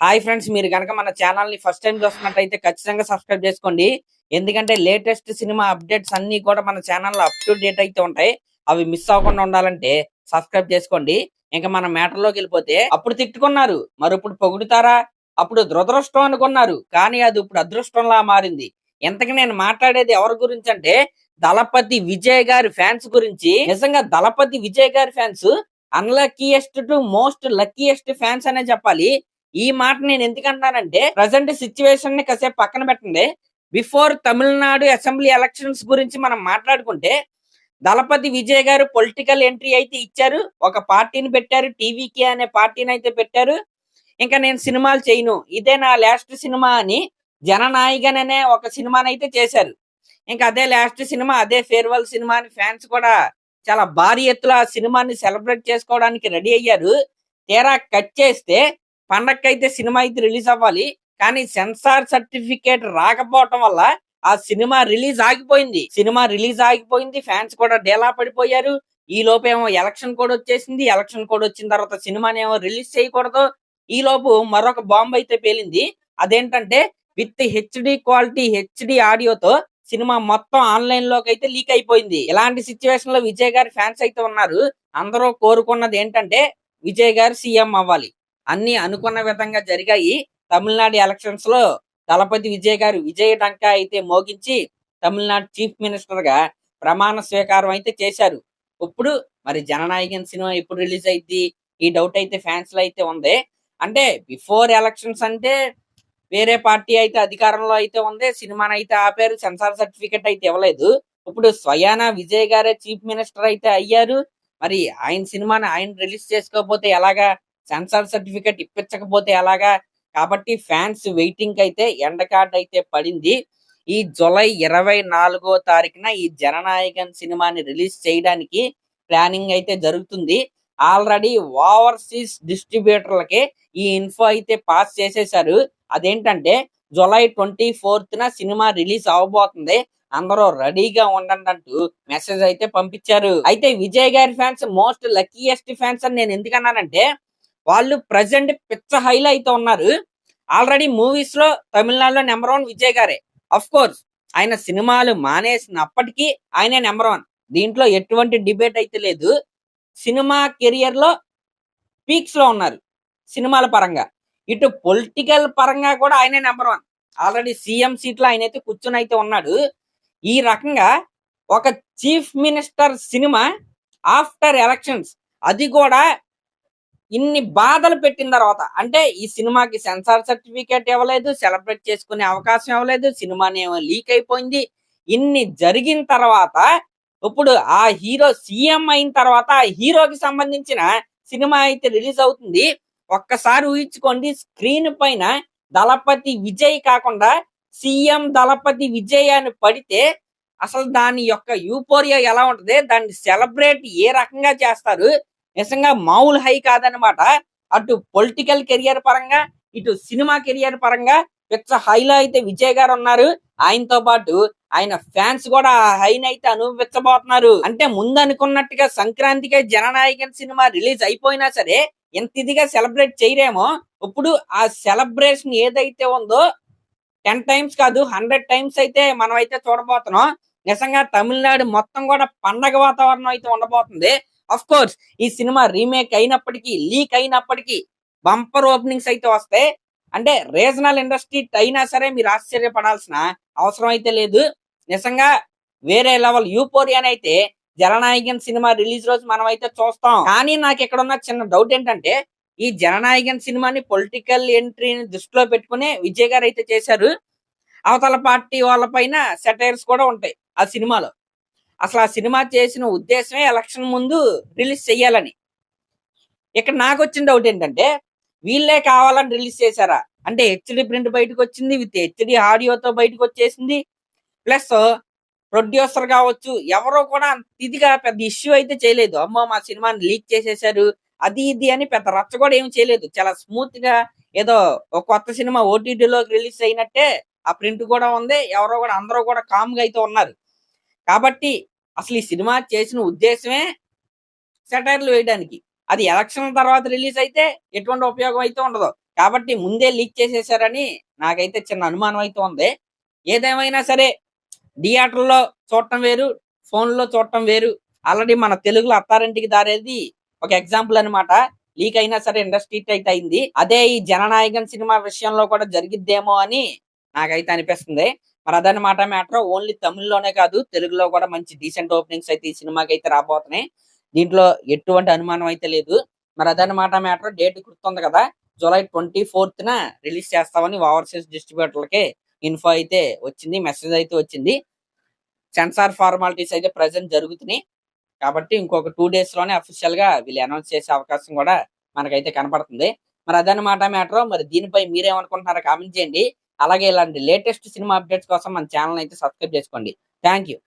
Hi friends, మీరు గనక మన ఛానల్ ని ఫస్ట్ టైం చూస్తున్నట్టయితే ఖచ్చితంగా సబ్స్క్రైబ్ చేసుకోండి. ఎందుకంటే లేటెస్ట్ సినిమా అప్డేట్స్ అన్ని కూడా మన ఛానల్లో అప్ టు డేట్ అయితే ఉంటాయి. అవి మిస్ అవ్వకుండా ఉండాలంటే సబ్స్క్రైబ్ చేసుకోండి. ఇంకా మన మ్యాటర్ లోకి వెళ్ళిపోతే, అప్పుడు తిట్టుకున్నారు, మరి ఇప్పుడు పొగుడుతారా? అప్పుడు దురదృష్టం అనుకున్నారు, కానీ అది ఇప్పుడు అదృష్టంలా మారింది. ఎంతకి నేను మాట్లాడేది ఎవరి గురించి అంటే, దళపతి విజయ్ గారి ఫ్యాన్స్ గురించి. నిజంగా దళపతి విజయ్ గారి fans unluckiest to most luckiest fans అనే చెప్పాలి. ఈ మాట నేను ఎందుకంటానంటే, ప్రజెంట్ సిచ్యువేషన్ ని కాసేపు పక్కన పెట్టండి. బిఫోర్ తమిళనాడు అసెంబ్లీ ఎలక్షన్స్ గురించి మనం మాట్లాడుకుంటే, దళపతి విజయ్ గారు పొలిటికల్ ఎంట్రీ అయితే ఇచ్చారు. ఒక పార్టీని పెట్టారు, టీవీకే అనే పార్టీని అయితే పెట్టారు. ఇంకా నేను సినిమాలు చేయను, ఇదే నా లాస్ట్ సినిమా అని జననాయకన్ అనే ఒక సినిమాని అయితే చేశారు. ఇంకా అదే లాస్ట్ సినిమా, అదే ఫేర్వెల్ సినిమా అని ఫ్యాన్స్ కూడా చాలా భారీ ఎత్తున ఆ సినిమాని సెలబ్రేట్ చేసుకోవడానికి రెడీ అయ్యారు. తీరా కట్ చేస్తే, పండక్కైతే సినిమా అయితే రిలీజ్ అవ్వాలి, కానీ సెన్సార్ సర్టిఫికేట్ రాకపోవటం వల్ల ఆ సినిమా రిలీజ్ ఆగిపోయింది. ఫ్యాన్స్ కూడా డేలా పడిపోయారు. ఈ లోపేమో ఎలక్షన్ కోడ్ వచ్చేసింది. ఎలక్షన్ కోడ్ వచ్చిన తర్వాత సినిమాని ఏమో రిలీజ్ చేయకూడదు. ఈ లోపు మరొక బాంబు అయితే పేలింది. అదేంటంటే, విత్ హెచ్డి క్వాలిటీ, హెచ్డి ఆడియోతో సినిమా మొత్తం ఆన్లైన్ లోకి అయితే లీక్ అయిపోయింది. ఇలాంటి సిచ్యువేషన్ లో విజయ్ గారి ఫ్యాన్స్ అయితే ఉన్నారు. అందరూ కోరుకున్నది ఏంటంటే, విజయ్ గారు సీఎం అవ్వాలి. అన్ని అనుకున్న విధంగా జరిగాయి. తమిళనాడు ఎలక్షన్స్ లో దళపతి విజయ్ గారు విజయ డంకా అయితే మోగించి తమిళనాడు చీఫ్ మినిస్టర్ గా ప్రమాణ స్వీకారం అయితే చేశారు. ఇప్పుడు మరి జననాయకన్ సినిమా ఎప్పుడు రిలీజ్ అయింది, ఈ డౌట్ అయితే ఫ్యాన్స్ లో అయితే ఉంది. అంటే బిఫోర్ ఎలక్షన్స్ అంటే వేరే పార్టీ అయితే అధికారంలో అయితే ఉంది, సినిమాని అయితే ఆపారు, సెన్సార్ సర్టిఫికెట్ అయితే ఇవ్వలేదు. ఇప్పుడు స్వయానా విజయ్ గారే చీఫ్ మినిస్టర్ అయితే అయ్యారు. మరి ఆయన సినిమాని ఆయన రిలీజ్ చేసుకోకపోతే ఎలాగా, సెన్సార్ సర్టిఫికెట్ ఇప్పించకపోతే ఎలాగా? కాబట్టి ఫ్యాన్స్ వెయిటింగ్ అయితే ఎండ్ కార్డ్ అయితే పడింది. ఈ జూలై 24వ తారీఖున ఈ జననాయకన్ సినిమాని రిలీజ్ చేయడానికి ప్లానింగ్ అయితే జరుగుతుంది. ఆల్రెడీ ఓవర్సీస్ డిస్ట్రిబ్యూటర్లకి ఈ ఇన్ఫో అయితే పాస్ చేసేశారు. అదేంటంటే, జూలై 24న సినిమా రిలీజ్ అవబోతుంది, అందరూ రెడీగా ఉండండి అంటూ మెసేజ్ అయితే పంపించారు. అయితే విజయ్ గారి ఫ్యాన్స్ మోస్ట్ లక్కీయెస్ట్ ఫ్యాన్స్ అని నేను ఎందుకన్నానంటే, వాళ్ళు ప్రజెంట్ పిచ్చ హైలో అయితే ఉన్నారు. ఆల్రెడీ మూవీస్ లో తమిళనాడులో నెంబర్ 1 విజయ్ గారే. అఫ్ కోర్స్ ఆయన సినిమాలు మానేసినప్పటికీ ఆయనే నెంబర్ 1. దీంట్లో ఎటువంటి డిబేట్ అయితే లేదు. సినిమా కెరియర్ లో పీక్స్ లో ఉన్నారు సినిమాల పరంగా. ఇటు పొలిటికల్ పరంగా కూడా ఆయనే నెంబర్ 1. ఆల్రెడీ సీఎం సీట్ లో ఆయన అయితే కూర్చొని అయితే ఉన్నాడు. ఈ రకంగా ఒక chief minister cinema after elections, అది కూడా ఇన్ని బాధలు పెట్టిన తర్వాత, అంటే ఈ సినిమాకి సెన్సార్ సర్టిఫికేట్ ఇవ్వలేదు, సెలబ్రేట్ చేసుకునే అవకాశం ఇవ్వలేదు, సినిమాని ఏమో లీక్ అయిపోయింది. ఇన్ని జరిగిన తర్వాత ఇప్పుడు ఆ హీరో సీఎం అయిన తర్వాత ఆ హీరోకి సంబంధించిన సినిమా అయితే రిలీజ్ అవుతుంది. ఒక్కసారి ఊహించుకోండి, స్క్రీన్ పైన దళపతి విజయ్ కాకుండా సీఎం దళపతి విజయ్ అని పడితే అసలు దాని యొక్క యూఫోరియా ఎలా ఉంటది, దాన్ని సెలబ్రేట్ ఏ రకంగా చేస్తారు, నిజంగా మామూలు హై కాదనమాట. అటు పొలిటికల్ కెరియర్ పరంగా, ఇటు సినిమా కెరియర్ పరంగా పిచ్చ హైలో అయితే విజయ్ గారు ఉన్నారు. ఆయనతో పాటు ఆయన ఫ్యాన్స్ కూడా ఆ హైని అయితే అనుభవించబోతున్నారు. అంటే ముందు అనుకున్నట్టుగా సంక్రాంతికి జననాయకన్ సినిమా రిలీజ్ అయిపోయినా సరే ఎంత ఇదిగా సెలబ్రేట్ చేయరేమో. ఇప్పుడు ఆ సెలబ్రేషన్ ఏదైతే ఉందో 10 టైమ్స్ కాదు 100 టైమ్స్ అయితే మనం అయితే చూడబోతున్నాం. నిజంగా తమిళనాడు మొత్తం కూడా పండగ వాతావరణం అయితే ఉండబోతుంది. అఫ్ కోర్స్ ఈ సినిమా రీమేక్ అయినప్పటికీ, లీక్ అయినప్పటికీ బంపర్ ఓపెనింగ్స్ అయితే వస్తాయి. అంటే రీజనల్ ఇండస్ట్రీ అయినా సరే మీరు ఆశ్చర్యపడాల్సిన అవసరం అయితే లేదు. నిజంగా వేరే లెవెల్ యూఫోరియాని అయితే జననాయకన్ సినిమా రిలీజ్ రోజు మనం అయితే చూస్తాం. కానీ నాకు ఇక్కడ ఉన్న చిన్న డౌట్ ఏంటంటే, ఈ జననాయకన్ సినిమాని పొలిటికల్ ఎంట్రీని దృష్టిలో పెట్టుకుని విజయ్ గారు అయితే చేశారు. అవతల పార్టీ వాళ్ళ పైన సెటైర్స్ కూడా ఉంటాయి ఆ సినిమాలో. అసలు ఆ సినిమా చేసిన ఉద్దేశమే ఎలక్షన్ ముందు రిలీజ్ చెయ్యాలని. ఇక్కడ నాకు వచ్చిన డౌట్ ఏంటంటే, వీళ్ళే కావాలని రిలీజ్ చేశారా? అంటే హెచ్డి ప్రింట్ బయటకు వచ్చింది, విత్ హెచ్డి ఆడియోతో బయటకు వచ్చేసింది. ప్లస్ ప్రొడ్యూసర్ కావచ్చు, ఎవరో కూడా ఇదిగా పెద్ద ఇష్యూ అయితే చేయలేదు. అమ్మో మా సినిమాని లీక్ చేసేసారు అది ఇది అని పెద్ద రచ్చ కూడా ఏమి చేయలేదు. చాలా స్మూత్ గా ఏదో ఒక కొత్త సినిమా ఓటీటీలోకి రిలీజ్ అయినట్టే ఆ ప్రింట్ కూడా ఉంది. ఎవరో కూడా అందరూ కూడా కామ్ గా అయితే ఉన్నారు. కాబట్టి అసలు ఈ సినిమా చేసిన ఉద్దేశమే సెటైర్లు వేయడానికి. అది ఎలక్షన్ తర్వాత రిలీజ్ అయితే ఎటువంటి ఉపయోగం అయితే ఉండదు. కాబట్టి ముందే లీక్ చేసేసారని నాకైతే చిన్న అనుమానం అయితే ఉంది. ఏదేమైనా సరే థియేటర్‌లో చూడటం వేరు, ఫోన్‌లో చూడటం వేరు. ఆల్రెడీ మన తెలుగులో 'అత్తారింటికి దారేది' ఒక ఎగ్జాంపుల్ అన్నమాట. లీక్ అయినా సరే ఇండస్ట్రీ హిట్ అయితే అయింది. అదే ఈ 'జననాయకన్' సినిమా విషయంలో కూడా జరిగిద్దేమో అని నాకైతే అనిపిస్తుంది. మరి అదన్నమాట మ్యాటర్. ఓన్లీ తమిళ్‌లోనే కాదు, తెలుగులో కూడా మంచి డీసెంట్ ఓపెనింగ్స్ అయితే ఈ సినిమాకైతే రాబోతున్నాయి. దీంట్లో ఎటువంటి అనుమానం అయితే లేదు. మరి అదన్నమాట మ్యాటర్. డేట్ గుర్తుంది కదా! జూలై 24న రిలీజ్ చేస్తామని ఓవర్‌సీస్ డిస్ట్రిబ్యూటర్‌లకి ఇన్ఫో అయితే వచ్చింది. మెసేజ్ అయితే వచ్చింది. సెన్సార్ ఫార్మాలిటీస్ అయితే ప్రెజెంట్ జరుగుతున్నాయి. కాబట్టి ఇంకొక 2 డేస్ లోనే అఫీషియల్ గా వీళ్ళు అనౌన్స్ చేసే అవకాశం కూడా మనకైతే కనపడుతుంది. మరి అదన్నమాట మ్యాటర్. మరి దీనిపై మీరేమనుకుంటున్నారో కామెంట్ చేయండి. అలాగే ఇలాంటి లేటెస్ట్ సినిమా అప్డేట్స్ కోసం మన ఛానల్ అయితే సబ్స్క్రైబ్ చేసుకోండి. Thank you.